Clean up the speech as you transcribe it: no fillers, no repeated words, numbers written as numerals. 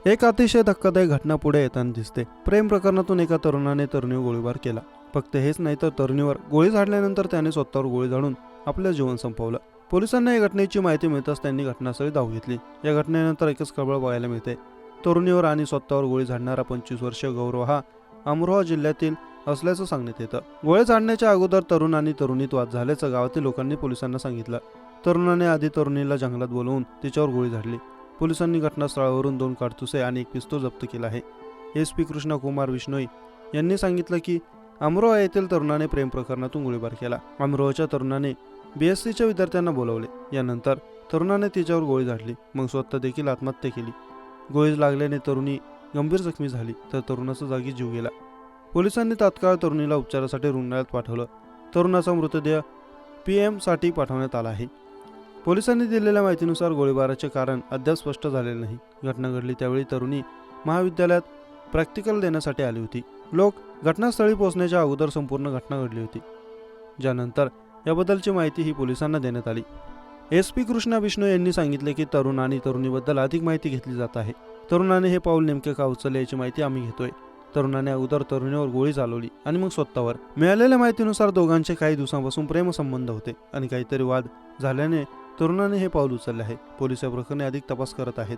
एक अतिशय धक्कादायक घटना पुढे येताना दिसते। प्रेम प्रकरणातून एका तरुणाने तरुणीवर गोळीबार केला। फक्त हेच नाही तर तरुणीवर गोळी झाडल्यानंतर त्याने स्वतःवर गोळी झाडून आपले जीवन संपवलं। पोलिसांना या घटनेची माहिती मिळताच त्यांनी घटनास्थळी धाव घेतली। या घटनेनंतर एकच खळबळ बघायला मिळते। तरुणीवर आणि स्वतःवर गोळी झाडणारा 25 वर्षीय गौरव हा अमरोहा जिल्ह्यातील असल्याचं सांगण्यात येतं। गोळी झाडण्याच्या अगोदर तरुण आणि तरुणीत वाद झाल्याचं गावातील लोकांनी पोलिसांना सांगितलं। तरुणाने आधी तरुणीला जंगलात बोलवून तिच्यावर गोळी झाडली। पोलिसांनी घटनास्थळावरून 2 काडतुसे आणि एक पिस्तूल जप्त केला आहे। SP कृष्णकुमार बिश्नोई यांनी सांगितलं की अमरोहा येथील तरुणाने प्रेम प्रकरणातून गोळीबार केला। अमरोहाच्या तरुणाने BScच्या विद्यार्थ्यांना बोलवले। यानंतर तरुणाने तिच्यावर गोळी झाडली, मग स्वतः देखील आत्महत्या केली। गोळी लागल्याने तरुणी गंभीर जखमी झाली तर तरुणाचा जागी जीव गेला। पोलिसांनी तात्काळ तरुणीला उपचारासाठी रुग्णालयात पाठवलं। तरुणाचा मृतदेह PM साठी पाठवण्यात आला आहे। पोलिसांनी दिलेल्या माहितीनुसार गोळीबाराचे कारण अद्याप स्पष्ट झालेले नाही। घटना घडली त्यावेळी तरुणी महाविद्यालयात प्रॅक्टिकल देण्यासाठी आली होती। लोक घटनास्थळी पोहोचण्याच्या अगोदर संपूर्ण घटना घडली होती, ज्यानंतर याबद्दलची माहिती ही पोलिसांना देण्यात आली। SP कृष्णा बिश्नोई यांनी सांगितले की तरुण आणि तरुणीबद्दल अधिक माहिती घेतली जात आहे। तरुणाने हे पाऊल नेमके का उचलले याची माहिती आम्ही घेतोय। तरुणाने अगोदर तरुणीवर गोळी चालवली आणि मग स्वतःवर। मिळालेल्या माहितीनुसार दोघांचे काही दिवसांपासून प्रेमसंबंध होते आणि काहीतरी वाद झाल्याने तरुणाने हे पाऊल उचलले आहे। पोलीस या प्रकरणी अधिक तपास करत आहेत।